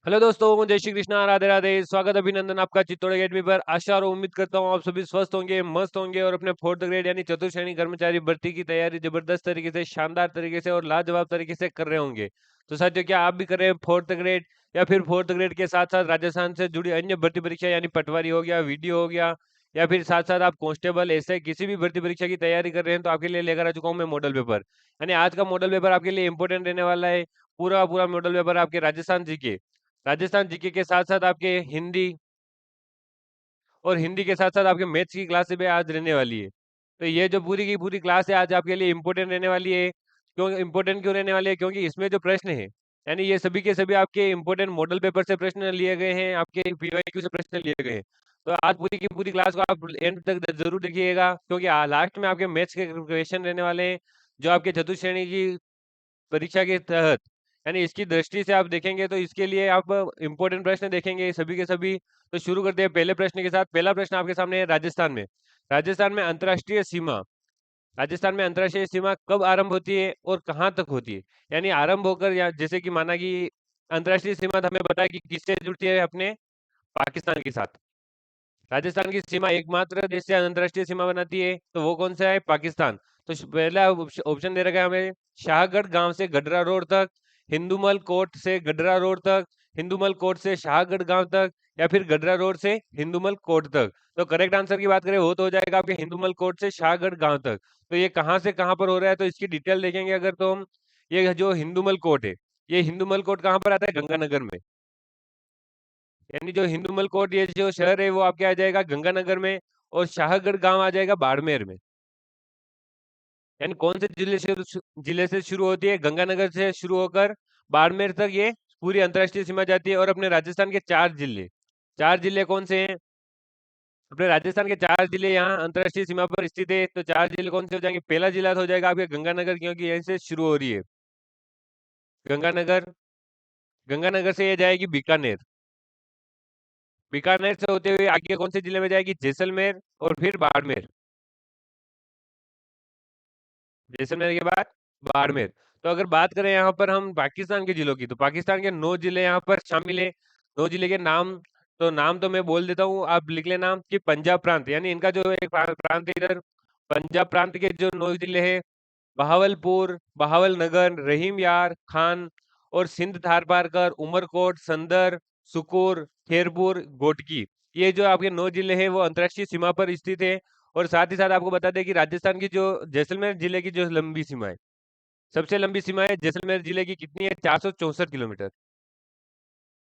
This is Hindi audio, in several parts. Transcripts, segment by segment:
हेलो दोस्तों, जय श्री कृष्णा, राधे राधे। स्वागत अभिनंदन आपका चित्तौड़ अकेडमी पर। आशा और उम्मीद करता हूँ आप सभी स्वस्थ होंगे, मस्त होंगे और अपने फोर्थ ग्रेड यानी चतुर्थ श्रेणी कर्मचारी भर्ती की तैयारी जबरदस्त तरीके से, शानदार तरीके से और लाजवाब तरीके से कर रहे होंगे। तो साथियों, क्या आप भी कर रहे हैं फोर्थ ग्रेड या फिर फोर्थ ग्रेड के साथ साथ राजस्थान से जुड़ी अन्य भर्ती परीक्षा यानी पटवारी हो गया, वीडियो हो गया, या फिर साथ साथ आप कांस्टेबल ऐसे किसी भी भर्ती परीक्षा की तैयारी कर रहे हैं, तो आपके लिए लेकर आ चुका हूँ मैं मॉडल पेपर। यानी आज का मॉडल पेपर आपके लिए इंपॉर्टेंट रहने वाला है। पूरा पूरा मॉडल पेपर आपके राजस्थान जीके के साथ साथ आपके हिंदी और हिंदी के साथ साथ आपके मैथ्स की क्लास भी आज रहने वाली है। तो ये जो पूरी की पूरी क्लास है आज आपके लिए इम्पोर्टेंट रहने वाली है। क्यों इम्पोर्टेंट क्यों रहने वाली है? क्योंकि इसमें जो प्रश्न है, यानी ये सभी के सभी आपके इम्पोर्टेंट मॉडल पेपर से प्रश्न लिए गए हैं, आपके पीवाईक्यू से प्रश्न लिए गए हैं। तो आज पूरी की पूरी क्लास को आप एंड तक जरूर देखिएगा, क्योंकि लास्ट में आपके मैथ्स के क्वेश्चन रहने वाले हैं, जो आपके चतुर्थ श्रेणी की परीक्षा के तहत, यानी इसकी दृष्टि से आप देखेंगे तो इसके लिए आप इंपॉर्टेंट प्रश्न देखेंगे सभी के सभी। तो शुरू करते हैं पहले प्रश्न के साथ। पहला प्रश्न आपके सामने है राजस्थान में अंतर्राष्ट्रीय सीमा, राजस्थान में अंतर्राष्ट्रीय सीमा कब आरंभ होती है और कहाँ तक होती है? यानी आरंभ होकर, या जैसे कि माना कि अंतर्राष्ट्रीय सीमा तो हमें पता है कि किससे जुड़ती है, अपने पाकिस्तान के साथ। राजस्थान की सीमा एकमात्र देश से अंतर्राष्ट्रीय सीमा बनाती है, तो वो कौन सा है? पाकिस्तान। तो पहला ऑप्शन दे रखा है हमें, शाहगढ़ गांव से गडरा रोड तक, हिंदूमल कोट से गडरा रोड तक, हिंदूमल कोट से शाहगढ़ गांव तक, या फिर गडरा रोड से हिंदूमल कोट तक। तो करेक्ट आंसर की बात करें वो तो हो जाएगा आपके हिंदूमल कोट से शाहगढ़ गांव तक। तो ये कहाँ से कहाँ पर हो रहा है, तो इसकी डिटेल देखेंगे अगर तो हम, ये जो हिंदूमल कोट है, ये हिंदूमल कोट कहाँ पर आता है? गंगानगर में। यानी जो हिंदूमल कोट, ये जो शहर है वो आपके आ जाएगा गंगानगर में, और शाहगढ़ गांव आ जाएगा बाड़मेर में। यानी कौन से जिले से शुरू होती है? गंगानगर से शुरू होकर बाड़मेर तक ये पूरी अंतर्राष्ट्रीय सीमा जाती है। और अपने राजस्थान के चार जिले कौन से हैं? अपने राजस्थान के चार जिले यहाँ अंतर्राष्ट्रीय सीमा पर स्थित है। तो चार जिले कौन से हो जाएंगे? पहला जिला तो हो जाएगा आपके गंगानगर, क्योंकि यहीं से शुरू हो रही है गंगानगर। गंगानगर से ये जाएगी बीकानेर, बीकानेर से होते हुए आगे कौन से जिले में जाएगी? जैसलमेर, और फिर बाड़मेर। जैसलमेर के बाद बाड़मेर। तो अगर बात करें यहाँ पर हम पाकिस्तान के जिलों की, तो पाकिस्तान के 9 जिले यहाँ पर शामिल है। 9 जिले के नाम, तो नाम तो मैं बोल देता हूँ, आप लिख लेना कि पंजाब प्रांत, यानी इनका जो एक प्रांत है इधर, पंजाब प्रांत के जो 9 जिले हैं, बहावलपुर, बहावलनगर, रहीम यार खान, और सिंध थार पारकर, उमरकोट, संदर, सुकूर, खेरपुर, गोटकी। ये जो आपके 9 जिले हैं वो अंतर्राष्ट्रीय सीमा पर स्थित है। और साथ ही साथ आपको बता दें कि राजस्थान की जो जैसलमेर जिले की जो लंबी सीमा है, सबसे लंबी सीमा है जैसलमेर जिले की, कितनी है? 464 किलोमीटर।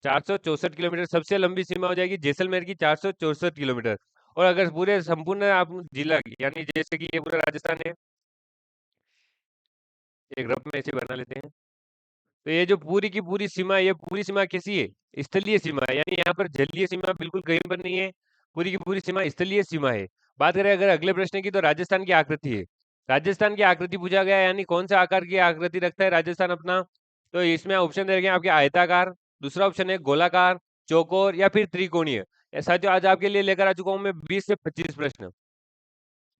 464 किलोमीटर सबसे लंबी सीमा हो जाएगी जैसलमेर की, 464 किलोमीटर। और अगर पूरे संपूर्ण आप जिला की, यानी जैसे कि ये पूरा राजस्थान है, एक रफ में ऐसे बना लेते हैं। तो ये जो पूरी की पूरी सीमा है, ये पूरी सीमा कैसी है? स्थलीय सीमा है, यानी यहाँ पर जलीय सीमा बिल्कुल कहीं पर नहीं है। पूरी की पूरी सीमा स्थलीय सीमा है। बात करें अगर अगले प्रश्न की, तो राजस्थान की आकृति है। राजस्थान की आकृति पूछा गया है, यानी कौन सा आकार की आकृति रखता है राजस्थान अपना? तो इसमें ऑप्शन दे रखे हैं आपके, आयताकार, दूसरा ऑप्शन है गोलाकार, चौकोर, या फिर त्रिकोणीय। ऐसा जो आज आपके लिए लेकर आ चुका हूं मैं 20 से 25 प्रश्न।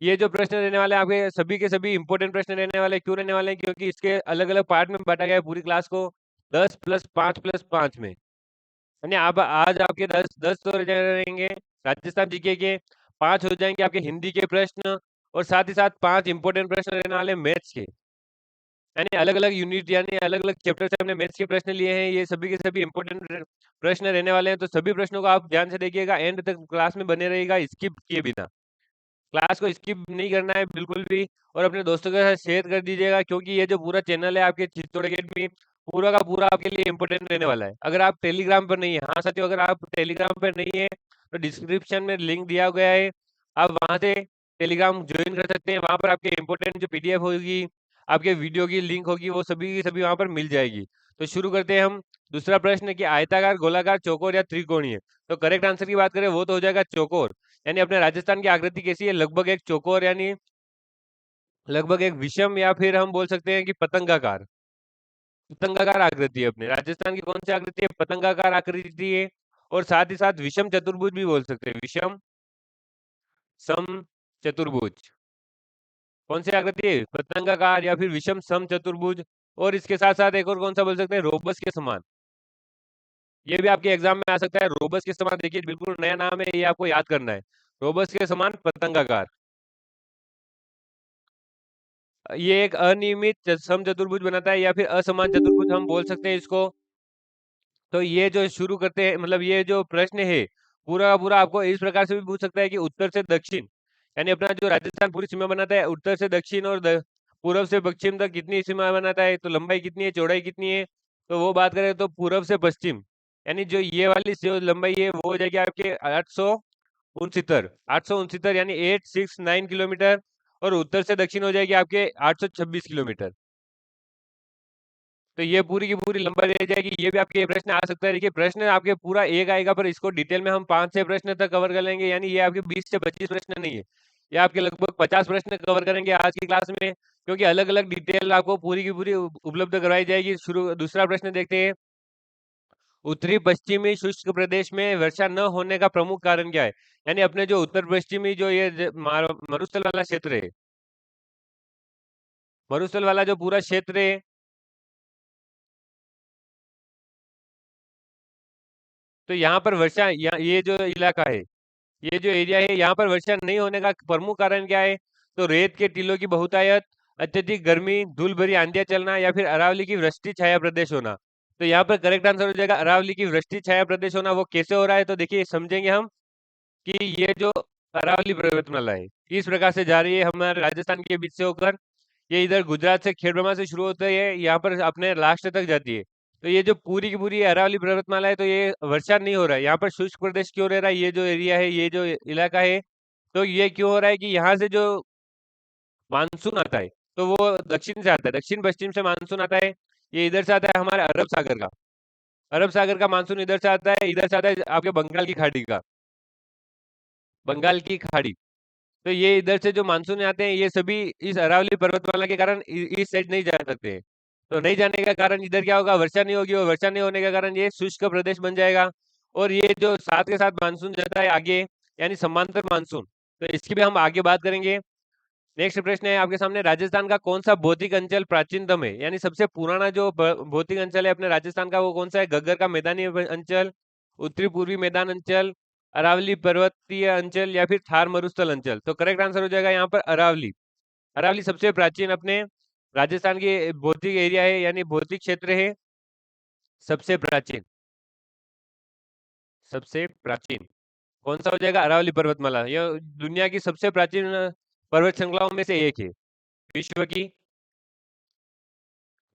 ये जो प्रश्न रहने वाले हैं आपके सभी के सभी इंपॉर्टेंट प्रश्न रहने वाले हैं। क्यों रहने वाले हैं? क्योंकि इसके अलग अलग पार्ट में बांटा गया है पूरी क्लास को, 10+5+5 में। यानी आप आज आपके 10 तो रहेंगे राजस्थान जीके के, 5 हो जाएंगे आपके हिंदी के प्रश्न, और साथ ही साथ 5 इंपॉर्टेंट प्रश्न रहने वाले मैथ्स के। यानी अलग अलग यूनिट, यानी अलग अलग चैप्टर से हमने मैथ्स के प्रश्न लिए हैं। ये सभी के सभी इंपॉर्टेंट प्रश्न रहने वाले हैं। तो सभी प्रश्नों को आप ध्यान से देखिएगा, एंड तक क्लास में बने रहिएगा स्किप किए बिना। क्लास को स्किप नहीं करना है बिल्कुल भी, और अपने दोस्तों के साथ शेयर कर दीजिएगा, क्योंकि ये जो पूरा चैनल है आपके चित्तौड़ अकेडमी, पूरा का पूरा आपके लिए इंपॉर्टेंट रहने वाला है। अगर आप टेलीग्राम पर नहीं है, हाँ साथियों, अगर आप टेलीग्राम पर नहीं है तो डिस्क्रिप्शन में लिंक दिया गया है, आप वहां से टेलीग्राम ज्वाइन कर सकते हैं। वहां पर आपके इंपॉर्टेंट जो पीडीएफ होगी, आपके वीडियो की लिंक होगी, वो सभी की सभी वहां पर मिल जाएगी। तो शुरू करते हैं हम। दूसरा प्रश्न कि आयताकार, गोलाकार, चौकोर या त्रिकोणीय। तो करेक्ट आंसर की बात करें वो तो हो जाएगा चौकोर। यानी अपने राजस्थान की आकृति कैसी है? लगभग एक चौकोर, यानी लगभग एक विषम, या फिर हम बोल सकते हैं कि पतंगाकार। पतंगाकार आकृति है अपने राजस्थान की। कौन सी आकृति है? पतंगाकार आकृति है। और साथ ही साथ विषम चतुर्भुज भी बोल सकते हैं, विषम सम चतुर्भुज। कौन सी आकृति है? पतंगाकार या फिर विषम सम चतुर्भुज। और इसके साथ साथ एक और कौन सा बोल सकते हैं? रोबस के समान। ये भी आपके एग्जाम में आ सकता है। रोबस के समान, देखिए बिल्कुल नया नाम है, ये आपको याद करना है। रोबस के समान पतंगाकार। ये एक अनियमित समचतुर्भुज बनाता है, या फिर असमान चतुर्भुज हम बोल सकते हैं इसको। तो ये जो शुरू करते हैं, मतलब ये जो प्रश्न है पूरा का पूरा आपको इस प्रकार से भी पूछ सकता है कि उत्तर से दक्षिण, यानी अपना जो राजस्थान पूरी सीमा बनाता है, उत्तर से दक्षिण और पूर्व से पश्चिम तक कितनी सीमा बनाता है, तो लंबाई कितनी है, चौड़ाई कितनी है। तो वो बात करें तो पूर्व से पश्चिम, यानी जो ये वाली जो लंबाई है वो हो जाएगी आपके 869 यानी 869 किलोमीटर। और उत्तर से दक्षिण हो जाएगी आपके 826 किलोमीटर। तो ये पूरी की पूरी लंबाई रह जाएगी। ये भी आपके प्रश्न आ सकता है। देखिए प्रश्न आपके पूरा एक आएगा, पर इसको डिटेल में हम 5 से प्रश्न तक कवर कर लेंगे, यानी ये आपके 20 से 25 प्रश्न नहीं है, ये आपके लगभग 50 प्रश्न कवर करेंगे आज की क्लास में, क्योंकि अलग अलग डिटेल आपको पूरी की पूरी उपलब्ध करवाई जाएगी। शुरू दूसरा प्रश्न देखते हैं। उत्तरी पश्चिमी शुष्क प्रदेश में वर्षा न होने का प्रमुख कारण क्या है? यानी अपने जो उत्तर पश्चिमी जो ये मरुस्थल वाला क्षेत्र है, मरुस्थल वाला जो पूरा क्षेत्र है, तो यहाँ पर वर्षा, ये जो इलाका है, ये जो एरिया है, यहाँ पर वर्षा नहीं होने का प्रमुख कारण क्या है? तो रेत के टीलों की बहुतायत, अत्यधिक गर्मी, धूल भरी आंधियां चलना, या फिर अरावली की वृष्टि छाया प्रदेश होना। तो यहाँ पर करेक्ट आंसर हो जाएगा अरावली की वृष्टि छाया प्रदेश होना। वो कैसे हो रहा है, तो देखिए समझेंगे हम कि ये जो अरावली पर्वतमाला है इस प्रकार से जा रही है हमारे राजस्थान के बीच से होकर, ये इधर गुजरात से खेड़ब्रह्मा से शुरू होता है, यहाँ पर अपने लास्ट तक जाती है। तो ये जो पूरी की पूरी अरावली पर्वतमाला है, तो ये वर्षा नहीं हो रहा है, यहाँ पर शुष्क प्रदेश क्यों रह रहा है, ये जो एरिया है, ये जो इलाका है, तो ये क्यों हो रहा है कि यहाँ से जो मानसून आता है, तो वो दक्षिण से आता है, दक्षिण पश्चिम से मानसून आता है। ये इधर से आता है हमारे अरब सागर का, अरब सागर का मानसून इधर से आता है, इधर से आता है आपके बंगाल की खाड़ी का, बंगाल की खाड़ी। तो ये इधर से जो मानसून आते हैं, ये सभी इस अरावली पर्वतमाला के कारण इस साइड नहीं जा सकते हैं। तो नहीं जाने का कारण इधर क्या होगा, वर्षा नहीं होगी, और वर्षा नहीं होने के कारण ये शुष्क प्रदेश बन जाएगा। और ये जो साथ के साथ मानसून जाता है आगे, यानी समांतर मानसून, तो इसकी भी हम आगे बात करेंगे। नेक्स्ट प्रश्न है आपके सामने, राजस्थान का कौन सा भौतिक अंचल प्राचीनतम है, यानी सबसे पुराना जो भौतिक अंचल है अपने राजस्थान का, वो कौन सा है? गग्गर का मैदानी अंचल, उत्तरी पूर्वी मैदान अंचल, अरावली पर्वतीय अंचल, या फिर थार मरुस्थल अंचल। तो करेक्ट आंसर हो जाएगा यहाँ पर अरावली। अरावली सबसे प्राचीन अपने राजस्थान की भौतिक एरिया है, यानी भौतिक क्षेत्र है सबसे प्राचीन। सबसे प्राचीन कौन सा हो जाएगा? अरावली पर्वतमाला। यह दुनिया की सबसे प्राचीन पर्वत श्रृंखलाओं में से एक है, विश्व की।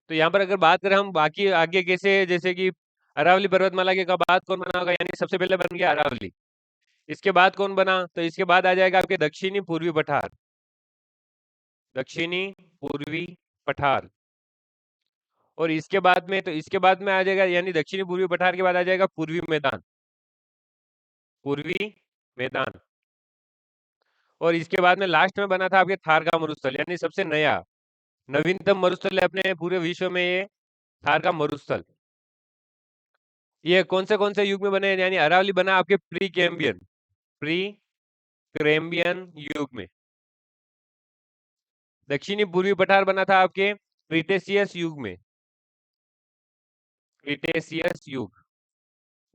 तो यहाँ पर अगर बात करें हम बाकी आगे कैसे, जैसे कि अरावली पर्वतमाला के का बाद कौन बना होगा, यानी सबसे पहले बन गया अरावली। इसके बाद कौन बना, तो इसके बाद आ जाएगा आपके दक्षिणी पूर्वी पठार, दक्षिणी पूर्वी पठार। और इसके बाद में, तो इसके बाद में आ जाएगा, यानी दक्षिणी पूर्वी पठार के बाद आ जाएगा पूर्वी मैदान, पूर्वी मैदान। और इसके बाद में लास्ट में बना था आपके थार का मरुस्थल, यानी सबसे नया नवीनतम मरुस्थल है अपने पूरे विश्व में, ये थार का मरुस्थल। ये कौन से युग में बने, यानी अरावली बना आपके प्री कैम्बियन, प्री कैम्बियन युग में। दक्षिणी पूर्वी पठार बना था आपके क्रिटेशियस युग में, क्रिटेशियस युग।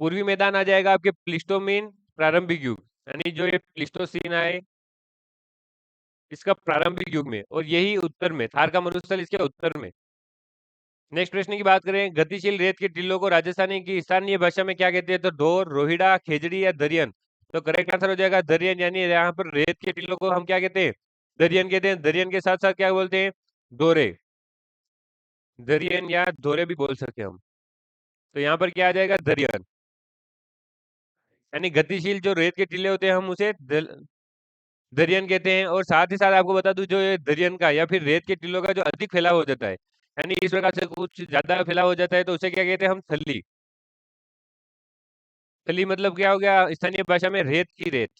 पूर्वी मैदान आ जाएगा आपके प्लिस्टोमीन प्रारंभिक युग, यानी जो ये प्लिस्टोसीन आए इसका प्रारंभिक युग में। और यही उत्तर में थार का मरुस्थल, इसके उत्तर में। नेक्स्ट प्रश्न की बात करें, गतिशील रेत के टीलों को राजस्थानी की स्थानीय भाषा में क्या कहते हैं? तो ढोर, रोहिड़ा, खेजड़ी, या दरियन। तो करेक्ट आंसर हो जाएगा दरियन, यानी यहाँ पर रेत के टीलों को हम क्या कहते हैं? दरियन कहते हैं। दरियन के साथ साथ क्या बोलते हैं? दोरे, दरियन या दोरे भी बोल सकते हैं हम। तो यहाँ पर क्या आ जाएगा? दरियन। यानी गतिशील जो रेत के टीले होते हैं, हम उसे दरियन कहते हैं। और साथ ही साथ आपको बता दूं, जो ये दरियन का या फिर रेत के टीलों का जो अधिक फैलाव हो जाता है, यानी इस प्रकार से कुछ ज्यादा फैलाव हो जाता है, तो उसे क्या कहते हैं हम? थली। थली मतलब क्या हो गया स्थानीय भाषा में? रेत की रेत।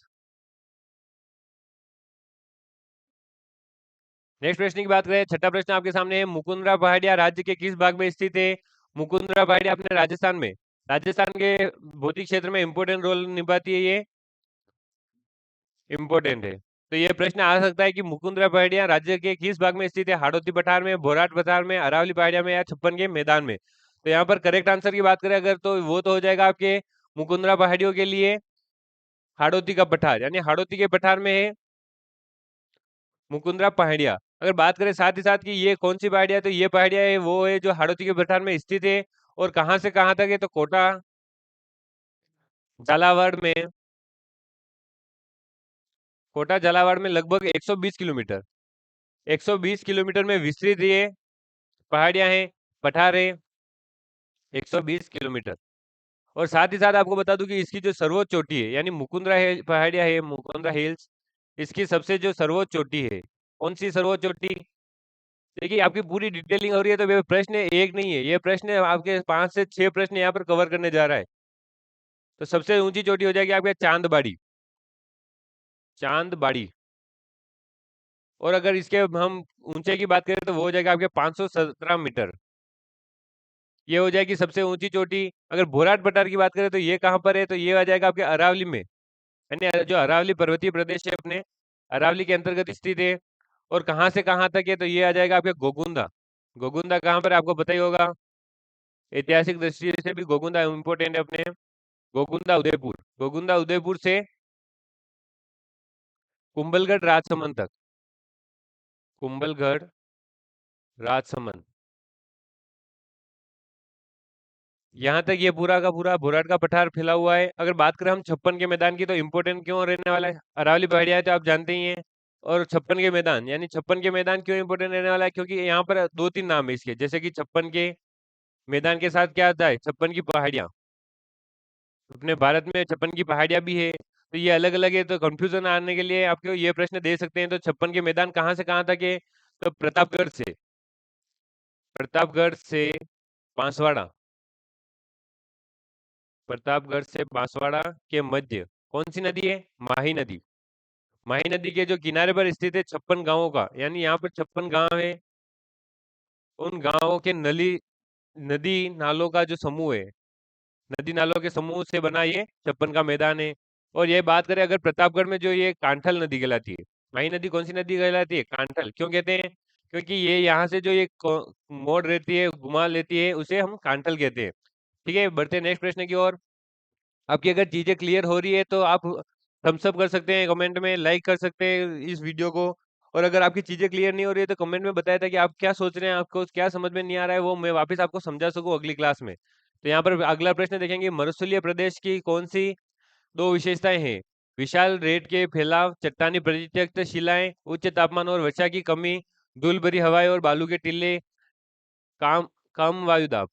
नेक्स्ट प्रश्न की बात करें, छठा प्रश्न आपके सामने है, मुकुंदरा पहाड़िया राज्य के किस भाग में स्थित है? मुकुंदरा पहाड़िया अपने राजस्थान में, राजस्थान के भौतिक क्षेत्र में इंपोर्टेंट रोल निभाती है, ये इम्पोर्टेंट है। तो ये प्रश्न आ सकता है कि मुकुंदरा पहाड़ियां राज्य के किस भाग में स्थित है? हाड़ौती पठार में, भोराट पठार में, अरावली पहाड़िया में, या छप्पन के मैदान में। तो यहाँ पर करेक्ट आंसर की बात करें अगर, तो वो तो हो जाएगा आपके मुकुंदरा पहाड़ियों के लिए हाड़ौती का पठार, यानी हाड़ौती के पठार में है मुकुंदरा पहाड़िया। अगर बात करें साथ ही साथ कि ये कौन सी पहाड़िया, तो ये पहाड़िया है वो है जो हाड़ौती के पठार में स्थित है। और कहाँ से कहाँ तक है, तो कोटा झालावाड़ में, कोटा झालावाड़ में लगभग 120 किलोमीटर, 120 किलोमीटर में विस्तृत ये पहाड़ियां हैं, पठार है 120 किलोमीटर। और साथ ही साथ आपको बता दूं कि इसकी जो सर्वोच्च चोटी है, यानी मुकुंदरा हिल पहाड़िया है, मुकुंदरा हिल्स, इसकी सबसे जो सर्वोच्च चोटी है, कौन सी सर्वोच्च चोटी? देखिए आपकी पूरी डिटेलिंग हो रही है, तो ये प्रश्न एक नहीं है, ये प्रश्न आपके 5 से 6 प्रश्न यहाँ पर कवर करने जा रहा है। तो सबसे ऊंची चोटी हो जाएगी आपके चांदबाड़ी, चांदबाड़ी। और अगर इसके हम ऊंचे की बात करें तो वो हो जाएगा आपके 517 मीटर, ये हो जाएगी सबसे ऊंची चोटी। अगर भोराट पठार की बात करें तो ये कहाँ पर है, तो ये आ जाएगा आपके अरावली में, यानी जो अरावली पर्वतीय प्रदेश है अपने अरावली के अंतर्गत स्थित है। और कहाँ से कहाँ तक है, तो ये आ जाएगा आपके गोगुंदा। गोगुंदा कहाँ पर है, आपको पता ही होगा, ऐतिहासिक दृष्टि से भी गोगुंदा इम्पोर्टेंट है अपने। गोगुंदा उदयपुर, गोगुंदा उदयपुर से कुंभलगढ़ राजसमंद तक, कुंभलगढ़ राजसमंद, यहाँ तक ये पूरा का पूरा भोराट का पठार फैला हुआ है। अगर बात करें हम छप्पन के मैदान की, तो इम्पोर्टेंट क्यों रहने वाला है, अरावली पहाड़िया है तो आप जानते ही हैं। और छप्पन के मैदान, यानी छप्पन के मैदान क्यों इंपोर्टेंट रहने वाला है, क्योंकि यहाँ पर 2-3 नाम है इसके, जैसे कि छप्पन के मैदान के साथ क्या आता है, छप्पन की पहाड़ियाँ। अपने भारत में छप्पन की पहाड़ियाँ भी है, तो ये अलग अलग है, तो कंफ्यूजन आने के लिए आपको ये प्रश्न दे सकते हैं। तो छप्पन के मैदान कहाँ से कहाँ तक है, तो प्रतापगढ़ से, प्रतापगढ़ से बांसवाड़ा, प्रतापगढ़ से बांसवाड़ा के मध्य कौन सी नदी है, माही नदी। माही नदी के जो किनारे पर स्थित है 56 गांवों का, यानी यहाँ पर 56 गांव है, उन गांवों के नदी नालों का जो समूह है, नदी नालों के समूह से बना ये 56 का मैदान है। और ये बात करें अगर प्रतापगढ़ में, जो ये कांठल नदी कहलाती है, माही नदी कौन सी नदी कहलाती है, कांठल। क्यों कहते हैं, क्योंकि ये यहाँ से जो ये मोड़ रहती है, घुमा लेती है, उसे हम कांठल कहते हैं। ठीक है, बढ़ते हैं नेक्स्ट प्रश्न की ओर। आपकी अगर चीजें क्लियर हो रही है तो आप थम्स अप कर सकते हैं, कमेंट में लाइक कर सकते हैं इस वीडियो को। और अगर आपकी चीजें क्लियर नहीं हो रही है तो कमेंट में बताया था कि आप क्या सोच रहे हैं, आपको क्या समझ में नहीं आ रहा है, वो मैं वापस आपको समझा सकूं अगली क्लास में। तो यहाँ पर अगला प्रश्न देखेंगे, मरुस्थलीय प्रदेश की कौन सी दो विशेषताएं हैं, विशाल रेत के फैलाव, चट्टानी प्रत्यक्ष शिलाएं, उच्च तापमान और वर्षा की कमी, धूल भरी हवाएं और बालू के टीले, काम कम वायुदाब,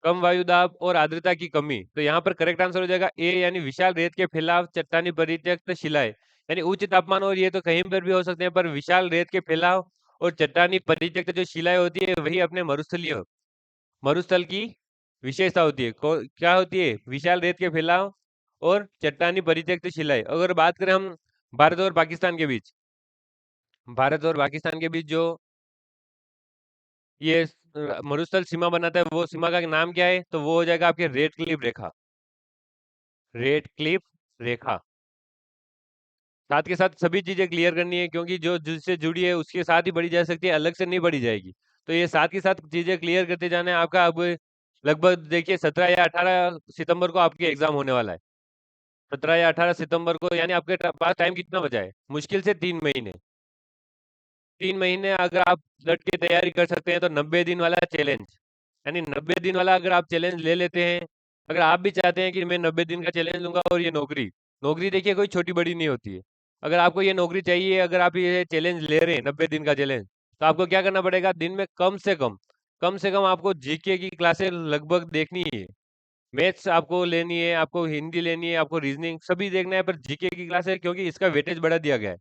कम वायु दाब और आर्द्रता की कमी। तो यहाँ पर करेक्ट आंसर हो जाएगा ए, यानी विशाल रेत के फैलाव, चट्टानी परित्यक्त शिलाएं। यानी उच्च तापमान, और ये तो कहीं पर भी हो सकते हैं, पर विशाल रेत के फैलाव और चट्टानी परित्यक्त जो शिलाएं होती है, वही अपने मरुस्थलीय मरुस्थल की विशेषता होती है। क्या होती है, विशाल रेत के फैलाव और चट्टानी परित्यक्त शिलाएं। अगर बात करें हम भारत और पाकिस्तान के बीच, भारत और पाकिस्तान के बीच जो ये मरुस्थल सीमा बनाता है, वो सीमा का नाम क्या है, तो वो हो जाएगा आपके रेड क्लिफ रेखा, रेड क्लिफ रेखा। साथ के साथ सभी चीजें क्लियर करनी है, क्योंकि जो जिससे जुड़ी है उसके साथ ही बढ़ी जा सकती है, अलग से नहीं बढ़ी जाएगी। तो ये साथ के साथ चीजें क्लियर करते जाना है आपका। अब लगभग देखिए 17 या 18 सितंबर को आपके एग्जाम होने वाला है, 17 या 18 सितंबर को, यानी आपके पास टाइम कितना बचा है, मुश्किल से 3 महीने। 3 महीने अगर आप डट के तैयारी कर सकते हैं तो 90 दिन वाला चैलेंज, यानी 90 दिन वाला अगर आप चैलेंज ले लेते हैं, अगर आप भी चाहते हैं कि मैं 90 दिन का चैलेंज लूंगा, और ये नौकरी, नौकरी देखिए कोई छोटी बड़ी नहीं होती है। अगर आपको ये नौकरी चाहिए, अगर आप ये चैलेंज ले रहे हैं 90 दिन का चैलेंज, तो आपको क्या करना पड़ेगा, दिन में कम से कम आपको जीके की क्लासेस लगभग देखनी है। मैथ्स आपको लेनी है, आपको हिंदी लेनी है, आपको रीजनिंग सभी देखना है, पर जीके की क्लासेस, क्योंकि इसका वेटेज बढ़ा दिया गया है,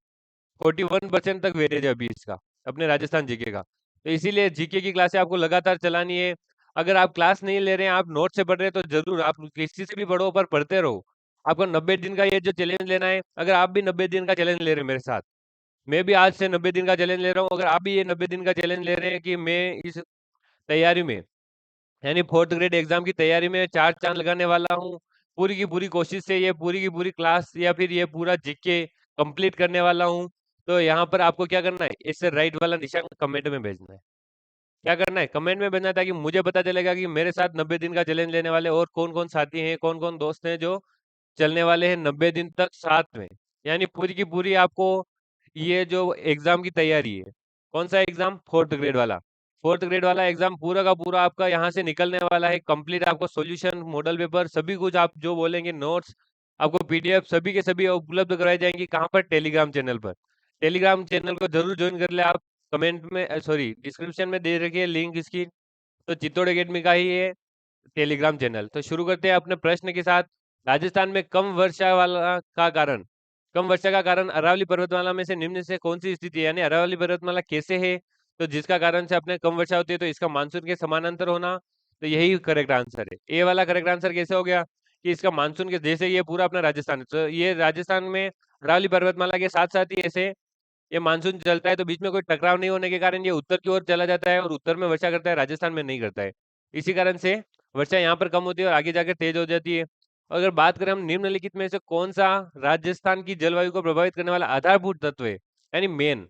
41% तक वेटेज है अभी इसका, अपने राजस्थान जीके का। तो इसीलिए जीके की क्लासें आपको लगातार चलानी है। अगर आप क्लास नहीं ले रहे हैं, आप नोट से पढ़ रहे हैं, तो जरूर आप किसी से भी पढ़ो, पर पढ़ते रहो। आपको 90 दिन का ये जो चैलेंज लेना है, अगर आप भी 90 दिन का चैलेंज ले रहे हैं मेरे साथ, मैं भी आज से 90 दिन का चैलेंज ले रहा हूँ, अगर आप भी ये 90 दिन का चैलेंज ले रहे हैं कि मैं इस तैयारी में, यानी फोर्थ ग्रेड एग्जाम की तैयारी में 4 चांद लगाने वाला हूँ, पूरी की पूरी कोशिश से ये पूरी की पूरी क्लास या फिर ये पूरा जीके कंप्लीट करने वाला हूँ, तो यहाँ पर आपको क्या करना है, इससे राइट वाला निशान कमेंट में भेजना है। क्या करना है, कमेंट में भेजना, ताकि मुझे पता चलेगा कि मेरे साथ 90 दिन का चैलेंज लेने वाले और कौन कौन साथी हैं, कौन कौन दोस्त हैं जो चलने वाले हैं 90 दिन तक साथ में। यानी पूरी की पूरी आपको ये जो एग्जाम की तैयारी है, कौन सा एग्जाम, फोर्थ ग्रेड वाला, फोर्थ ग्रेड वाला एग्जाम पूरा का पूरा आपका यहाँ से निकलने वाला है कंप्लीट। आपको सॉल्यूशन, मॉडल पेपर, सभी कुछ आप जो बोलेंगे, नोट्स, आपको पीडीएफ सभी के सभी उपलब्ध कराई जाएंगी। कहाँ पर, टेलीग्राम चैनल पर। टेलीग्राम चैनल को जरूर ज्वाइन कर ले आप। कमेंट में, सॉरी, डिस्क्रिप्शन में दे रखी है लिंक इसकी। तो चित्तौड़ एकेडमी का ही ये टेलीग्राम चैनल। तो शुरू करते हैं अपने प्रश्न के साथ। राजस्थान में कम वर्षा वाला का कारण, कम वर्षा का कारण अरावली पर्वतमाला में से निम्न से कौन सी स्थिति है, यानी अरावली पर्वतमाला कैसे है, तो जिसका कारण से अपने कम वर्षा होती है, तो इसका मानसून के समानांतर होना। तो यही करेक्ट आंसर है। ए वाला करेक्ट आंसर कैसे हो गया कि इसका मानसून के, जैसे ये पूरा अपना राजस्थान है, तो ये राजस्थान में अरावली पर्वतमाला के साथ साथ ही ऐसे ये मानसून चलता है, तो बीच में कोई टकराव नहीं होने के कारण ये उत्तर की ओर चला जाता है और उत्तर में वर्षा करता है, राजस्थान में नहीं करता है। इसी कारण से वर्षा यहाँ पर कम होती है और आगे जाकर तेज हो जाती है। अगर बात करें हम, निम्नलिखित में से कौन सा राजस्थान की जलवायु को प्रभावित करने वाला आधारभूत तत्व है, यानी मेन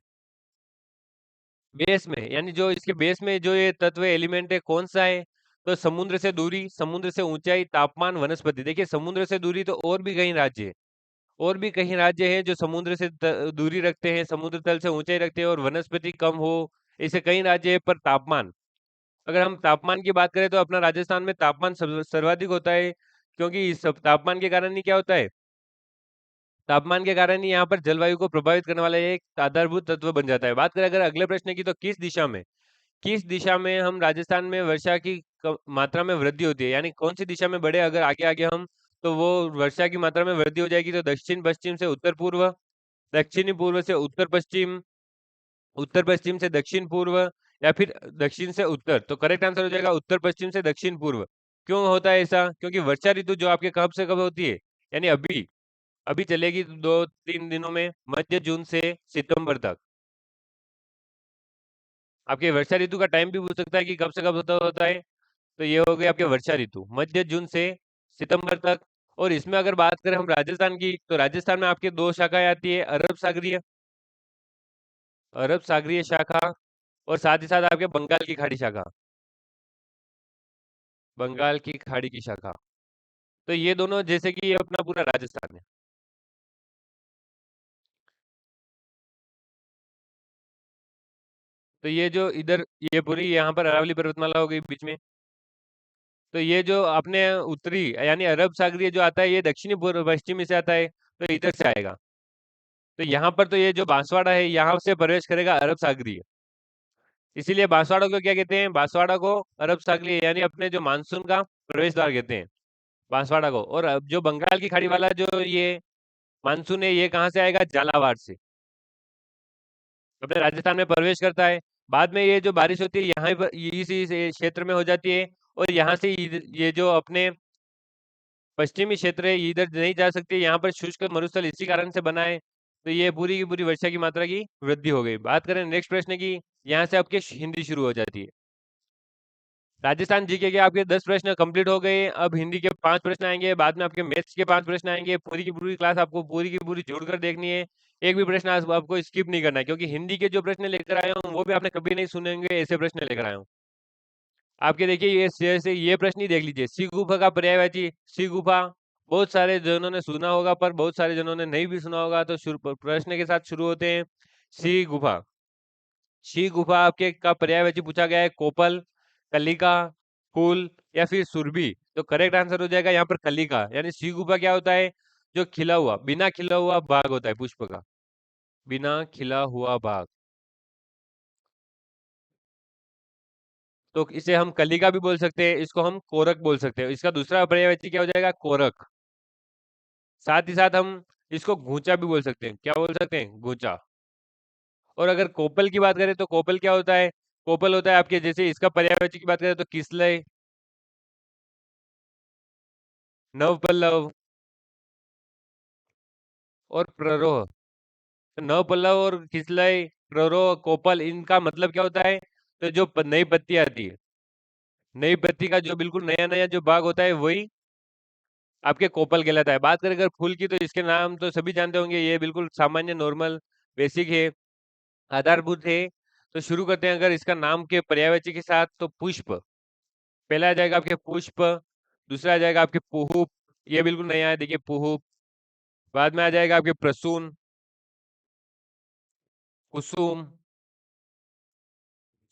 बेस में, यानी जो इसके बेस में जो ये तत्व एलिमेंट है, कौन सा है, तो समुद्र से दूरी, समुद्र से ऊंचाई, तापमान, वनस्पति। देखिए समुद्र से दूरी तो और भी कई राज्य है, और भी कई राज्य हैं जो समुद्र से दूरी रखते हैं, समुद्र तल से ऊंचाई रखते हैं और वनस्पति कम हो, ऐसे कई राज्य हैं। पर तापमान, अगर हम तापमान की बात करें तो अपना राजस्थान में तापमान सर्वाधिक होता है, क्योंकि इस सब तापमान के कारण ही क्या होता है, तापमान के कारण ही यहाँ पर जलवायु को प्रभावित करने वाला ये एक आधारभूत तत्व बन जाता है। बात करें अगर अगले प्रश्न की, तो किस दिशा में हम राजस्थान में वर्षा की मात्रा में वृद्धि होती है, यानी कौन सी दिशा में बढ़े अगर आगे आगे हम, तो वो वर्षा की मात्रा में वृद्धि हो जाएगी। तो दक्षिण पश्चिम से उत्तर पूर्व, दक्षिणी पूर्व से उत्तर पश्चिम, उत्तर पश्चिम से दक्षिण पूर्व, या फिर दक्षिण से उत्तर। तो करेक्ट आंसर हो जाएगा उत्तर पश्चिम से दक्षिण पूर्व। क्यों होता है ऐसा, क्योंकि वर्षा ऋतु जो आपके कब से कब होती है, यानी अभी, अभी चलेगी 2-3 दिनों में, मध्य जून से सितंबर तक। आपके वर्षा ऋतु का टाइम भी पूछ सकता है कि कब से कब होता है। तो ये हो गया आपके वर्षा ऋतु, मध्य जून से सितंबर तक। और इसमें अगर बात करें हम राजस्थान की, तो राजस्थान में आपके दो शाखाएं आती है, अरब सागरीय, अरब सागरीय शाखा, और साथ ही साथ आपके बंगाल की खाड़ी शाखा, बंगाल की खाड़ी की शाखा। तो ये दोनों, जैसे कि ये अपना पूरा राजस्थान है, तो ये जो इधर, ये पूरी यहाँ पर अरावली पर्वतमाला हो गई बीच में। तो ये जो अपने उत्तरी, यानी अरब सागरीय जो आता है, ये दक्षिणी पूर्व पश्चिमी से आता है, तो इधर से आएगा। तो यहाँ पर तो ये जो बांसवाड़ा है, यहाँ से प्रवेश करेगा अरब सागरीय, इसीलिए बांसवाड़ा को क्या कहते हैं, बांसवाड़ा को अरब सागरीय, यानी अपने जो मानसून का प्रवेश द्वार कहते हैं बांसवाड़ा को। और अब जो बंगाल की खाड़ी वाला जो ये मानसून है, ये कहाँ से आएगा, झालावाड़ से अपने राजस्थान में प्रवेश करता है। बाद में ये जो बारिश होती है यहाँ पर, इसी क्षेत्र में हो जाती है, और यहाँ से ये जो अपने पश्चिमी क्षेत्र है, इधर नहीं जा सकती, यहाँ पर शुष्क मरुस्थल इसी कारण से बना है। तो ये पूरी की पूरी वर्षा की मात्रा की वृद्धि हो गई। बात करें नेक्स्ट प्रश्न की, यहाँ से आपके हिंदी शुरू हो जाती है। राजस्थान जीके के आपके 10 प्रश्न कंप्लीट हो गए। अब हिंदी के 5 प्रश्न आएंगे, बाद में आपके मैथ्स के 5 प्रश्न आएंगे। पूरी की पूरी क्लास आपको पूरी की पूरी जोड़कर देखनी है, एक भी प्रश्न आपको स्किप नहीं करना है, क्योंकि हिंदी के जो प्रश्न लेकर आया हूँ वो भी आपने कभी नहीं सुने होंगे, ऐसे प्रश्न लेकर आया हूँ। आपके देखिए, ये जैसे ये प्रश्न ही देख लीजिए, सी गुफा का पर्यायवाची, सी गुफा, बहुत सारे जनों ने सुना होगा पर बहुत सारे जनों ने नहीं भी सुना होगा। तो प्रश्न के साथ शुरू होते हैं। सी गुफा, शी गुफा आपके का पर्यायवाची पूछा गया है, कोपल, कलिका, फूल, या फिर सुरभि। तो करेक्ट आंसर हो जाएगा यहाँ पर कलिका। यानी शी गुफा क्या होता है, जो खिला हुआ, बिना खिला हुआ बाग होता है, पुष्प का बिना खिला हुआ बाग। तो इसे हम कलिका भी बोल सकते हैं, इसको हम कोरक बोल सकते हैं। इसका दूसरा पर्यायवाची क्या हो जाएगा, कोरक। साथ ही साथ हम इसको घूंचा भी बोल सकते हैं। क्या बोल सकते हैं, घूंचा। और अगर कोपल की बात करें, तो कोपल क्या होता है, कोपल होता है आपके, जैसे इसका पर्यायवाची की बात करें तो किसलय, नवपल्लव और प्ररोह। तो नवपल्लव और किसलय, प्ररोह, कोपल, इनका मतलब क्या होता है, तो जो नई पत्ती आती है, नई पत्ती का जो बिल्कुल नया नया जो बाग होता है, वही आपके कोपल कहलाता है। बात करें अगर फूल की, तो इसके नाम तो सभी जानते होंगे, ये बिल्कुल सामान्य, नॉर्मल, बेसिक है, आधारभूत है। तो शुरू करते हैं अगर इसका नाम के पर्यायवाची के साथ, तो पुष्प। पहला आ जाएगा आपके पुष्प, दूसरा आ जाएगा आपके पुहुप, ये बिल्कुल नया है, देखिए पुहुप। बाद में आ जाएगा आपके प्रसून, कुसुम,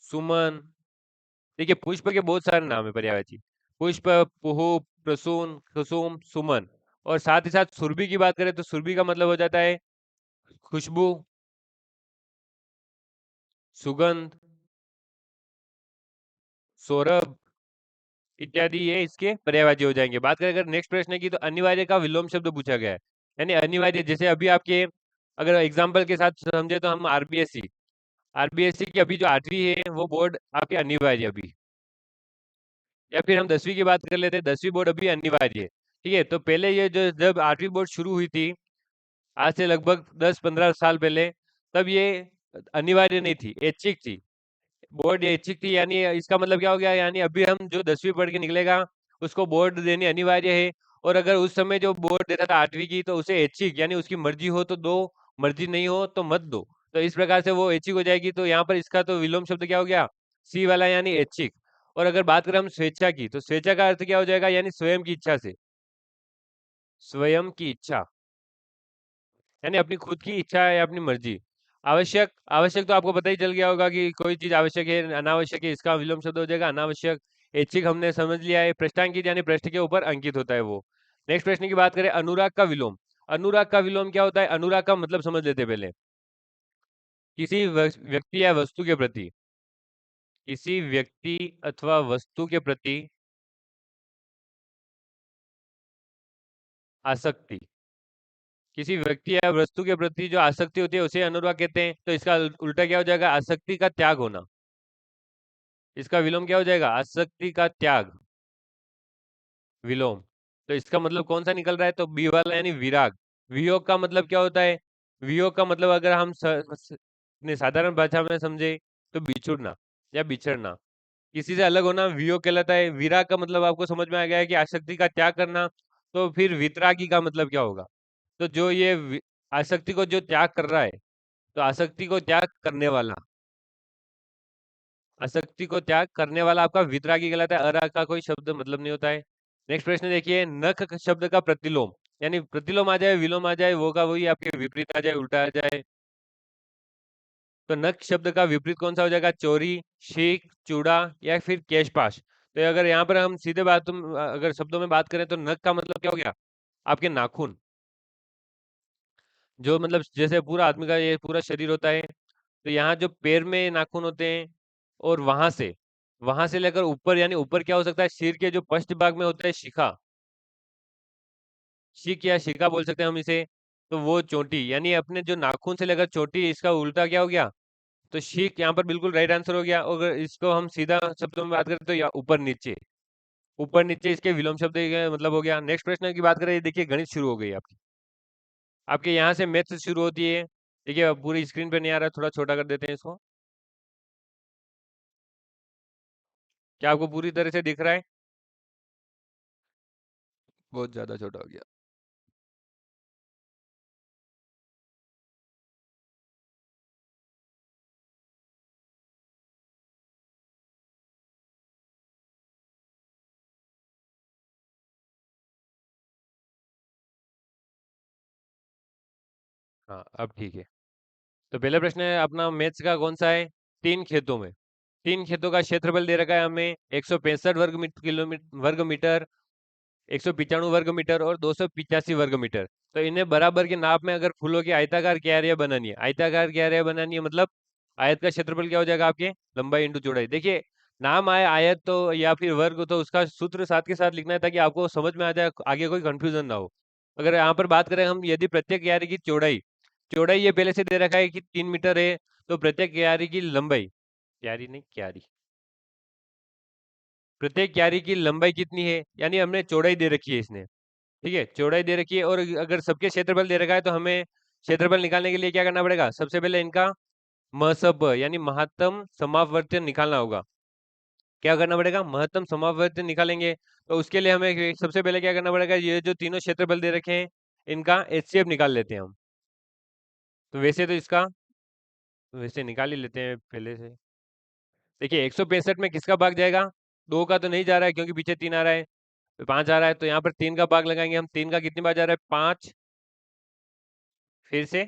सुमन। देखिए पुष्प के बहुत सारे नाम है पर्यायवाची। पुष्प, पुहुप, प्रसून, कुसुम, सुमन। और साथ ही साथ सुरभि की बात करें तो सुरभि का मतलब हो जाता है खुशबू, सुगंध, सौरभ इत्यादि, ये इसके पर्यायवाची हो जाएंगे। बात करें अगर नेक्स्ट प्रश्न की, तो अनिवार्य का विलोम शब्द पूछा गया है। यानी अनिवार्य, जैसे अभी आपके अगर एग्जाम्पल के साथ समझे तो हम आरबीएससी, आरबीएससी की अभी जो 8वीं है वो बोर्ड आपके अनिवार्य अभी, या फिर हम 10वीं की बात कर लेते हैं, 10वीं बोर्ड अभी अनिवार्य है। ठीक है, तो पहले ये जो जब 8वीं बोर्ड शुरू हुई थी, आज से लगभग 10-15 साल पहले, तब ये अनिवार्य नहीं थी, ऐच्छिक थी। बोर्ड ऐच्छिक थी, यानी इसका मतलब क्या हो गया, यानी अभी हम जो 10वीं पढ़ के निकलेगा उसको बोर्ड देनी अनिवार्य है। और अगर उस समय जो बोर्ड देता था 8वीं की, तो उसे ऐच्छिक, यानी उसकी मर्जी हो तो दो, मर्जी नहीं हो तो मत दो। तो इस प्रकार से वो ऐच्छिक हो जाएगी। तो यहाँ पर इसका तो विलोम शब्द क्या हो गया, सी वाला, यानी ऐच्छिक। और अगर बात करें हम स्वेच्छा की, तो स्वेच्छा का अर्थ क्या हो जाएगा, यानी स्वयं की इच्छा से, स्वयं की इच्छा, यानी अपनी खुद की इच्छा है, अपनी मर्जी। आवश्यक, आवश्यक तो आपको पता ही चल गया होगा कि कोई चीज आवश्यक है, अनावश्यक है, इसका विलोम शब्द हो जाएगा अनावश्यक। ऐच्छिक हमने समझ लिया है, पृष्ठांकित यानी पृष्ठ के ऊपर अंकित होता है वो। नेक्स्ट प्रश्न की बात करें, अनुराग का विलोम। अनुराग का विलोम क्या होता है, अनुराग का मतलब समझ लेते हैं पहले। किसी व्यक्ति या वस्तु के प्रति, किसी व्यक्ति अथवा वस्तु के प्रति आसक्ति, किसी व्यक्ति या वस्तु के प्रति जो आसक्ति होती है उसे अनुराग कहते हैं। तो इसका उल्टा क्या हो जाएगा, आसक्ति का त्याग होना। इसका विलोम क्या हो जाएगा, आसक्ति का त्याग, विलोम। तो इसका मतलब कौन सा निकल रहा है, तो बी वाला, यानी विराग। वियोग का मतलब क्या होता है, वियोग का मतलब अगर हम अपने साधारण भाषा में समझे तो बिछुड़ना या बिछड़ना, किसी से अलग होना वियोग कहलाता है। विराग का मतलब आपको समझ में आ गया है कि आसक्ति का त्याग करना। तो फिर वितरागी का मतलब क्या होगा, तो जो ये आसक्ति को जो त्याग कर रहा है, तो आसक्ति को त्याग करने वाला, आसक्ति को त्याग करने वाला आपका वितरागी कहलाता है। अरा का कोई शब्द मतलब नहीं होता है। नेक्स्ट प्रश्न देखिए, नख शब्द का प्रतिलोम, यानी प्रतिलोम आ जाए, विलोम आ जाए, वो का वही आपके विपरीत आ जाए, उल्टा आ जाए। तो नख शब्द का विपरीत कौन सा हो जाएगा, चोरी, शीख, चूड़ा, या फिर केशपाश। तो अगर यहाँ पर हम सीधे बात अगर शब्दों में बात करें, तो नख का मतलब क्या हो गया, आपके नाखून। जो मतलब जैसे पूरा आदमी का ये पूरा शरीर होता है, तो यहाँ जो पैर में नाखून होते हैं, और वहां से लेकर ऊपर, यानी ऊपर क्या हो सकता है, सिर के जो पश्च भाग में होता है शिखा, शिक या शिखा बोल सकते हैं हम इसे। तो वो चोटी, यानी अपने जो नाखून से लेकर चोटी, इसका उल्टा क्या हो गया, तो शिक यहाँ पर बिल्कुल राइट आंसर हो गया। अगर इसको हम सीधा शब्दों में बात करें, तो या ऊपर नीचे, ऊपर नीचे इसके विलोम शब्द का मतलब हो गया। नेक्स्ट प्रश्न की बात करें, ये देखिए गणित शुरू हो गई आपकी, आपके यहाँ से मैथ शुरू होती है। देखिए अब पूरी स्क्रीन पे नहीं आ रहा है, थोड़ा छोटा कर देते हैं इसको। क्या आपको पूरी तरह से दिख रहा है, बहुत ज्यादा छोटा हो गया। हाँ अब ठीक है। तो पहला प्रश्न है अपना मैथ्स का, कौन सा है, 3 खेतों में, 3 खेतों का क्षेत्रफल दे रखा है हमें, 165 वर्ग मीटर, 195 वर्ग मीटर और 285 वर्ग मीटर। तो इन्हें बराबर के नाप में अगर फूलों की आयताकार क्यारियां बनानी है, आयताकार क्यारियां बनानी है, मतलब आयत का क्षेत्रफल क्या हो जाएगा, आपके लंबाई इंटू चौड़ाई। देखिए नाम आए आयत तो या फिर वर्ग, तो उसका सूत्र साथ के साथ लिखना है, ताकि आपको समझ में आ जाए, आगे कोई कंफ्यूजन ना हो। अगर यहाँ पर बात करें हम, यदि प्रत्येक क्यारी की चौड़ाई, चौड़ाई ये पहले से दे रखा है कि 3 मीटर है, तो प्रत्येक क्यारी की लंबाई, क्यारी नहीं क्यारी, प्रत्येक क्यारी की लंबाई कितनी है, यानी हमने चौड़ाई दे रखी है इसने। ठीक है, चौड़ाई दे रखी है, और अगर सबके क्षेत्रफल दे रखा है, तो हमें क्षेत्रफल निकालने के लिए क्या करना पड़ेगा, सबसे पहले इनका महसब, यानी महत्तम समापवर्तन निकालना होगा। क्या करना पड़ेगा, महत्तम समापवर्तन निकालेंगे। तो उसके लिए हमें सबसे पहले क्या करना पड़ेगा, ये जो तीनों क्षेत्रफल दे रखे हैं, इनका एचसीएफ निकाल लेते हैं हम। तो वैसे तो इसका वैसे निकाल ही लेते हैं पहले से। देखिए 165 में किसका भाग जाएगा? 2 का तो नहीं जा रहा है क्योंकि पीछे 3 आ रहा है, 5 आ रहा है, तो यहाँ पर 3 का भाग लगाएंगे हम। 3 का कितनी बार जा रहा है? 5, फिर से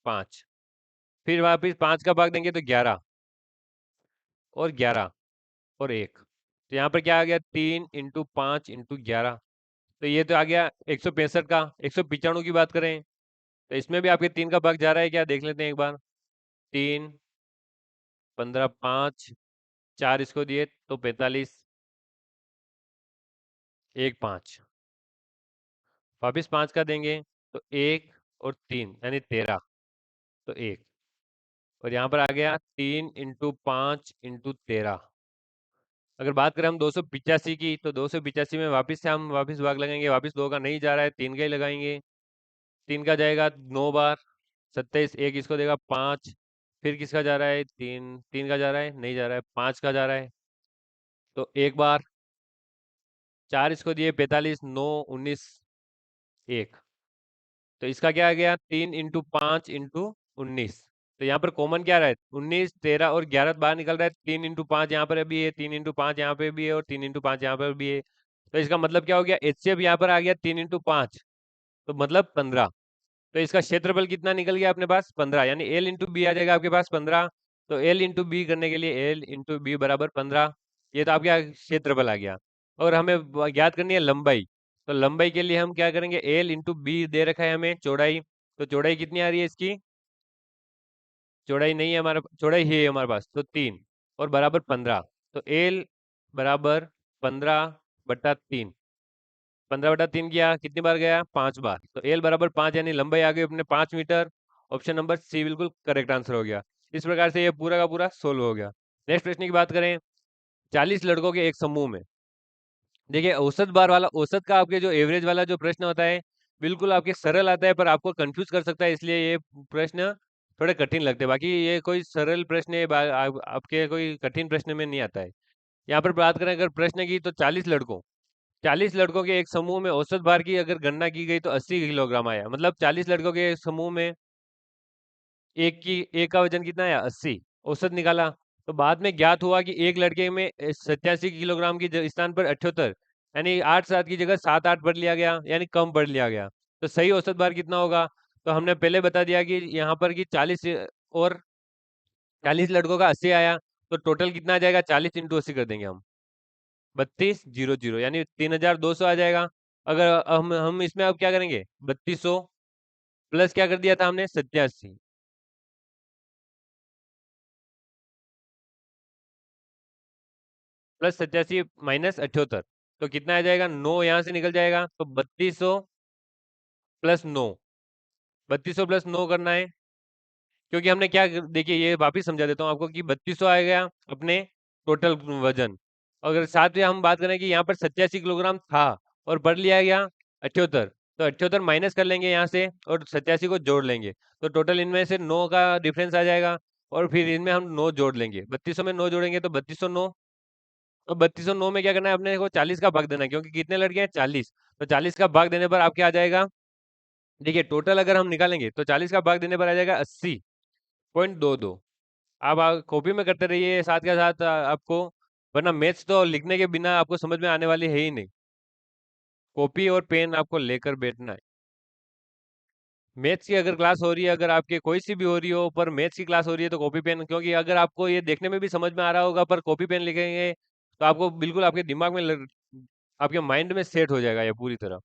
5, फिर वापिस 5 का भाग देंगे तो 11, और 11 और 1, तो यहाँ पर क्या आ गया? 3 × 5 × 11, तो ये तो आ गया 165 का। 195 की बात करें तो इसमें भी आपके 3 का भाग जा रहा है क्या? देख लेते हैं एक बार। 3, 15, 5, 4 इसको दिए तो 45, 1, 5, वापिस 5 का देंगे तो 1 और 3 यानी 13, तो 1, और यहाँ पर आ गया 3 × 5 × 13। अगर बात करें हम 285 की, तो 285 में वापस से हम वापस भाग लगाएंगे। वापस 2 का नहीं जा रहा है, 3 का ही लगाएंगे। 3 का जाएगा 9 बार, 27, 1 इसको देगा 5, फिर किसका जा रहा है? 3, 3 का जा रहा है, नहीं जा रहा है, 5 का जा रहा है, तो 1 बार, 4 इसको दिए 45, 9, 19, 1, तो इसका क्या आ गया? 3 × 5 × 19, तो यहाँ पर कॉमन क्या रहा है? 19, 13 और 11 बाहर निकल रहा है। 3 × 5 यहाँ पर भी है, 3 × 5 यहाँ पे भी है, और 3 × 5 यहाँ पर भी है, तो इसका मतलब क्या हो गया? HCF यहाँ पर आ गया 3 × 5, तो मतलब 15। तो इसका क्षेत्रफल कितना निकल गया अपने पास? 15, यानी L × B आ जाएगा आपके पास 15। तो L × B करने के लिए L × B बराबर 15, ये तो आपका क्षेत्रफल आ गया। और हमें ज्ञात करनी है लंबाई, तो लंबाई के लिए हम क्या करेंगे? L × B दे रखा है हमें चौड़ाई, तो चौड़ाई कितनी आ रही है इसकी? चौड़ाई नहीं है हमारे, चौड़ाई है हमारे पास, तो 3 और बराबर 15, तो L बराबर 15/3। 15/3 किया, कितनी बार गया? 5 बार, तो L बराबर 5, यानी लंबाई आ गई अपने 5 मीटर। ऑप्शन नंबर सी बिल्कुल करेक्ट आंसर हो गया। इस प्रकार से ये पूरा का पूरा सोल्व हो गया। नेक्स्ट प्रश्न की बात करें, 40 लड़कों के एक समूह में, देखिए औसत बार वाला, औसत का आपके जो एवरेज वाला जो प्रश्न होता है, बिल्कुल आपके सरल आता है पर आपको कंफ्यूज कर सकता है, इसलिए ये प्रश्न थोड़े कठिन लगते हैं। बाकी ये कोई सरल प्रश्न है, आपके कोई कठिन प्रश्न में नहीं आता है। यहाँ पर बात करें अगर प्रश्न की, तो 40 लड़कों के एक समूह में औसत भार की अगर गणना की गई तो 80 किलोग्राम आया। मतलब 40 लड़कों के समूह में एक का वजन कितना आया? 80, औसत निकाला। तो बाद में ज्ञात हुआ कि एक लड़के में 87 किलोग्राम की स्थान पर 78, यानी 8-7 की जगह 7-8 बढ़ लिया गया, यानी कम बढ़ लिया गया। तो सही औसत भार कितना होगा? तो हमने पहले बता दिया कि यहाँ पर कि 40 और 40 लड़कों का 80 आया, तो टोटल कितना आ जाएगा? 40 × 80 कर देंगे हम, 3200, यानी 3200 आ जाएगा। अगर हम इसमें अब क्या करेंगे? 3200 प्लस क्या कर दिया था हमने? 87, प्लस 87 माइनस 78, तो कितना आ जाएगा? 9 यहाँ से निकल जाएगा, तो 3200 + 9, 3200 + 9 करना है, क्योंकि हमने क्या देखिए ये वापिस समझा देता हूँ आपको कि 3200 आ गया अपने टोटल वजन। अगर साथ में हम बात करें कि यहाँ पर 87 किलोग्राम था और बढ़ लिया गया 78, तो 78 माइनस कर लेंगे यहाँ से और 87 को जोड़ लेंगे, तो टोटल इनमें से 9 का डिफरेंस आ जाएगा, और फिर इनमें हम 9 जोड़ लेंगे। 3200 में 9 जोड़ेंगे तो 3209, तो 3209 में क्या करना है? अपने को 40 का भाग देना है, क्योंकि कितने लड़के हैं? 40, तो 40 का भाग देने पर आपके आ जाएगा, देखिए टोटल अगर हम निकालेंगे तो 40 का भाग देने पर आ जाएगा 80.22। आप कॉपी में करते रहिए साथ के साथ आपको, वरना मैथ्स तो लिखने के बिना आपको समझ में आने वाली है ही नहीं। कॉपी और पेन आपको लेकर बैठना है। मैथ्स की अगर क्लास हो रही है, अगर आपके कोई सी भी हो रही हो, पर मैथ्स की क्लास हो रही है तो कॉपी पेन, क्योंकि अगर आपको ये देखने में भी समझ में आ रहा होगा पर कॉपी पेन लिखेंगे तो आपको बिल्कुल आपके दिमाग में आपके माइंड में सेट हो जाएगा ये पूरी तरह।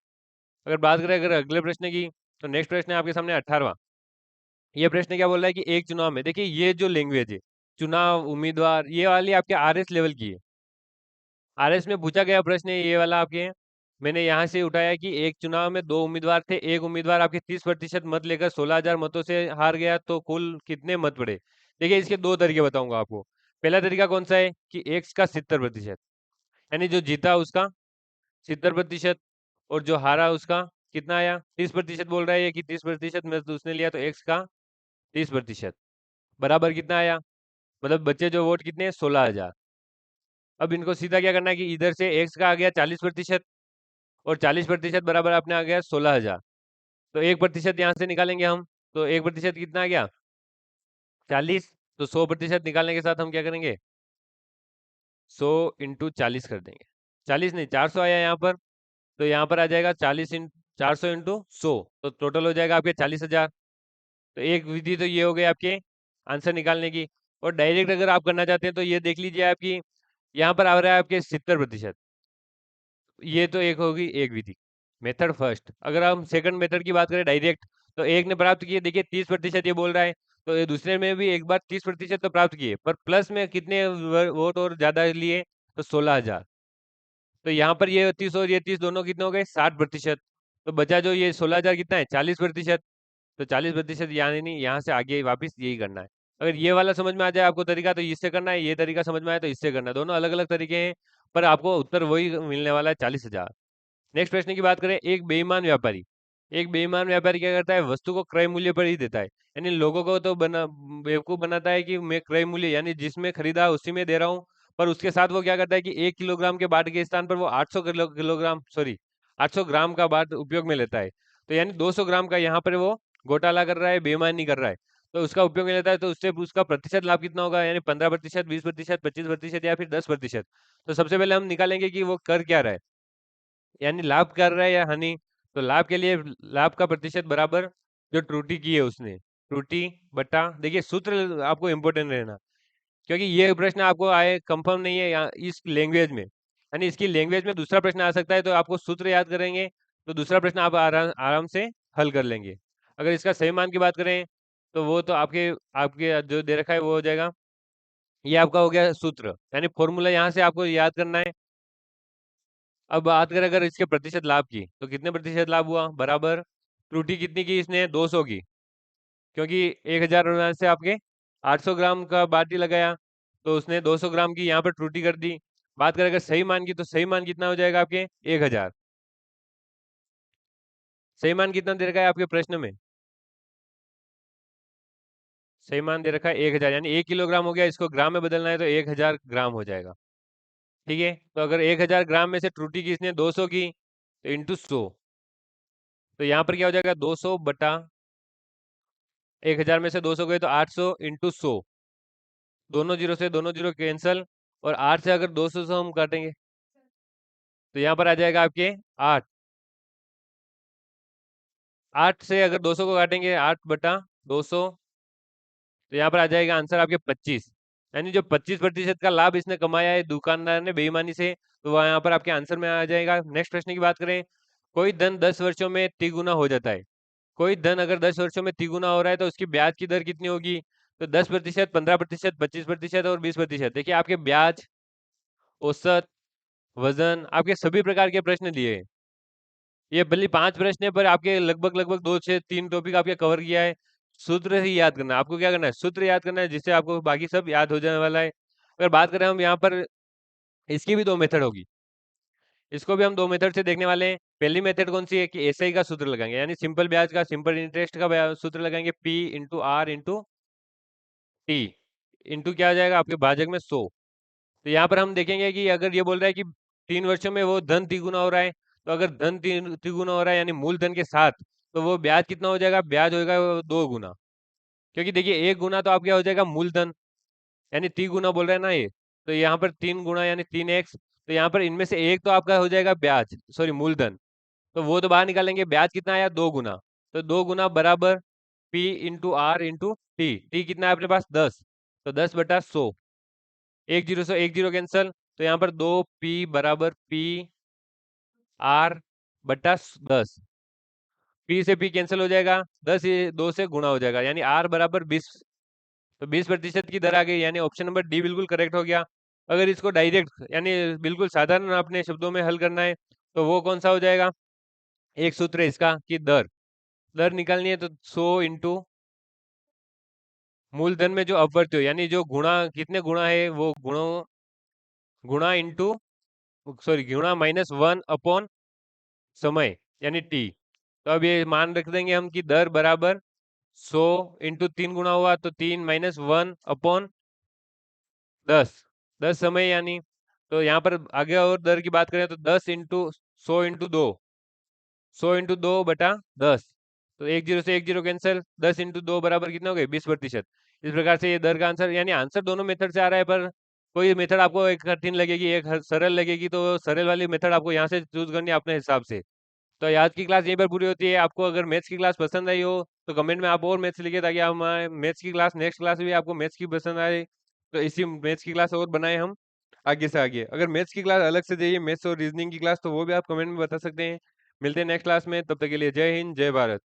अगर बात करें अगर अगले प्रश्न की, तो नेक्स्ट प्रश्न है आपके सामने 18वां। ये प्रश्न क्या बोल रहा है कि एक चुनाव में, देखिए ये जो लैंग्वेज है, चुनाव, उम्मीदवार, ये वाली आपके RS लेवल की है। RS में पूछा गया प्रश्न है ये वाला आपके, मैंने यहाँ से उठाया कि एक चुनाव में 2 उम्मीदवार थे, एक उम्मीदवार आपके 30% मत लेकर 16,000 मतों से हार गया, तो कुल कितने मत पड़े? देखिए इसके दो तरीके बताऊंगा आपको। पहला तरीका कौन सा है कि एक्स का 70%, यानी जो जीता उसका 70%, और जो हारा उसका कितना आया? 30% बोल रहा है ये कि 30% में तो उसने लिया, तो एक्स का 30% बराबर कितना आया? मतलब बच्चे जो वोट कितने? 16,000। अब इनको सीधा क्या करना है कि इधर से एक्स का आ गया 40%, और 40% बराबर अपने आ गया 16,000, तो 1% यहाँ से निकालेंगे हम, तो 1% कितना आ गया? 40, तो 100% निकालने के साथ हम क्या करेंगे, 100 × 40 कर देंगे। 40 नहीं, 400 आया यहाँ पर, तो यहाँ पर आ जाएगा 400 × 100, तो टोटल हो जाएगा आपके 40,000। तो एक विधि तो ये हो गई आपके आंसर निकालने की। और डायरेक्ट अगर आप करना चाहते हैं तो ये देख लीजिए, आपकी यहाँ पर आ रहा है आपके 70%। ये तो एक होगी एक विधि, मेथड फर्स्ट। अगर हम सेकंड मेथड की बात करें डायरेक्ट, तो एक ने प्राप्त किए, देखिए 30% ये बोल रहा है, तो ये दूसरे में भी एक बार 30% तो प्राप्त किए, पर प्लस में कितने वोट और ज्यादा लिए, तो 16,000। तो यहाँ पर ये 30 और ये 30 दोनों कितने हो गए, 60%। तो बचा जो ये 16,000 कितना है, 40%। तो 40% यानी यहाँ से आगे वापस यही करना है। अगर ये वाला समझ में आ जाए आपको तरीका, तो इससे करना है, ये तरीका समझ में आए तो इससे करना है। दोनों अलग अलग तरीके हैं, पर आपको उत्तर वही मिलने वाला है, 40,000। नेक्स्ट प्रश्न की बात करें, एक बेईमान व्यापारी क्या करता है, वस्तु को क्रय मूल्य पर ही देता है, यानी लोगों को तो बना बेवकूफ बनाता है कि मैं क्रय मूल्य यानी जिसमें खरीदा उसी में दे रहा हूँ। पर उसके साथ वो क्या करता है कि 1 किलोग्राम के बाट के स्थान पर वो 800 ग्राम का बाट उपयोग में लेता है। तो यानी 200 ग्राम का यहाँ पर वो घोटाला कर रहा है, बेईमानी कर रहा है, तो उसका उपयोग में लेता है। तो उससे उसका प्रतिशत लाभ कितना होगा, यानी 15%, 20%, 25% या फिर 10%। तो सबसे पहले हम निकालेंगे कि वो कर क्या रहा है, यानी लाभ कर रहा है या हानि। तो लाभ के लिए लाभ का प्रतिशत बराबर जो त्रुटि की है उसने, त्रुटि बटा, देखिए सूत्र आपको इंपॉर्टेंट रहना, क्योंकि ये प्रश्न आपको आए कंफर्म नहीं है यहाँ इस लैंग्वेज में, यानी इसकी लैंग्वेज में दूसरा प्रश्न आ सकता है, तो आपको सूत्र याद करेंगे तो दूसरा प्रश्न आप आराम आराम से हल कर लेंगे। अगर इसका सही मान की बात करें, तो वो तो आपके आपके जो दे रखा है वो हो जाएगा, ये आपका हो गया सूत्र, यानी फॉर्मूला यहाँ से आपको याद करना है। अब बात करें अगर इसके प्रतिशत लाभ की, तो कितने प्रतिशत लाभ हुआ, बराबर त्रुटि कितनी की इसने, 200 की, क्योंकि 1,000 से आपके 800 ग्राम का बाटी लगाया, तो उसने 200 ग्राम की यहाँ पर त्रुटि कर दी। बात करें अगर सही मान की, तो सही मान कितना हो जाएगा आपके 1,000। सही मान कितना दे रखा है आपके प्रश्न में, सही मान दे रखा है 1,000, यानी 1 किलोग्राम हो गया, इसको ग्राम में बदलना है तो 1,000 ग्राम हो जाएगा। ठीक है, तो अगर 1,000 ग्राम में से त्रुटि की इसने 200 की, तो इंटू 100, तो यहाँ पर क्या हो जाएगा, 200 बटा 1,000 में से 200 गए तो 800 इंटू 100, दोनों जीरो से दोनों जीरो कैंसल, और 8 से अगर 200 से हम काटेंगे, तो यहाँ पर आ जाएगा आपके 8। 8 से अगर 200 को काटेंगे, 8/200, तो यहाँ पर आ जाएगा आंसर आपके 25, यानी जो 25% का लाभ इसने कमाया है दुकानदार ने बेईमानी से, तो वह यहाँ पर आपके आंसर में आ जाएगा। नेक्स्ट प्रश्न की बात करें, कोई धन 10 वर्षों में तिगुना हो जाता है, कोई धन अगर 10 वर्षों में तिगुना हो रहा है, तो उसकी ब्याज की दर कितनी होगी, तो 10%, 15%, 25% और 20%। देखिए आपके ब्याज, औसत, वजन, आपके सभी प्रकार के प्रश्न दिए हैं। ये भले 5 प्रश्न है, पर आपके लगभग लगभग 2 से 3 टॉपिक आपके कवर किया है। सूत्र ही याद करना है, आपको क्या करना है, सूत्र याद करना है, जिससे आपको बाकी सब याद हो जाने वाला है। अगर बात करें हम यहाँ पर, इसकी भी 2 मेथड होगी, इसको भी हम 2 मेथड से देखने वाले हैं। पहली मेथड कौन सी है कि एसआई का सूत्र लगाएंगे, यानी सिंपल ब्याज का, सिंपल इंटरेस्ट का सूत्र लगाएंगे, P × R × T, इंटू क्या आ जाएगा आपके भाजक में 100। तो यहाँ पर हम देखेंगे कि अगर ये बोल रहा है कि 3 वर्षों में वो धन तिगुना हो रहा है, तो अगर धन तिगुना हो रहा है यानी मूलधन के साथ, तो वो ब्याज कितना हो जाएगा, ब्याज होगा 2 गुना, क्योंकि देखिए 1 गुना तो आपका हो जाएगा मूलधन, यानी 3 गुना बोल रहे हैं ना ये, तो यहाँ पर 3 गुना यानी 3x, तो यहाँ पर इनमें से एक तो आपका हो जाएगा ब्याज, सॉरी मूलधन, तो वो तो बाहर निकालेंगे, ब्याज कितना आया 2 गुना, तो 2 गुना बराबर P × R × T, टी कितना है अपने पास 10, तो 10/100, एक जीरो से एक जीरो कैंसल, तो यहाँ पर 2P बराबर PR/10, P से P कैंसिल हो जाएगा, 10 ये 2 से गुणा हो जाएगा, यानी R बराबर 20, तो 20% की दर आ गई, यानी ऑप्शन नंबर डी बिल्कुल करेक्ट हो गया। अगर इसको डायरेक्ट यानी बिल्कुल साधारण अपने शब्दों में हल करना है, तो वो कौन सा हो जाएगा, एक सूत्र है इसका कि दर दर निकालनी है, तो 100 × मूलधन में जो अपवर्त्य हो, यानी जो गुणा कितने गुणा है वो गुणों गुणा इंटू, सॉरी गुणा -1 समय, यानी टी। तो अब ये मान रख देंगे हम कि दर बराबर 100 इंटू 3 गुना हुआ, तो 3 - 1/10, 10 समय यानी। तो यहाँ पर आगे और दर की बात करें, तो 10 इंटू 100 इंटू 2, 100 × 2/10, तो एक जीरो से एक जीरो कैंसिल, 10 इंटू 2 बराबर कितना हो गए, 20%, इस प्रकार से ये दर का आंसर यानी आंसर दोनों मेथड से आ रहा है, पर कोई मेथड आपको एक कठिन लगेगी, एक सरल लगेगी, तो सरल वाली मेथड आपको यहाँ से चूज करनी है अपने हिसाब से। तो आज की क्लास यहीं पर पूरी होती है। आपको अगर मैथ्स की क्लास पसंद आई हो तो कमेंट में आप और मैथ्स लिखिए, ताकि हम मैथ्स की क्लास नेक्स्ट क्लास में भी आपको मैथ्स की पसंद आए, तो इसी मैथ्स की क्लास और बनाए हम आगे से आगे। अगर मैथ्स की क्लास अलग से चाहिए, मैथ्स और रीजनिंग की क्लास, तो वो भी आप कमेंट में बता सकते हैं। मिलते हैं नेक्स्ट क्लास में, तब तक के लिए जय हिंद जय भारत।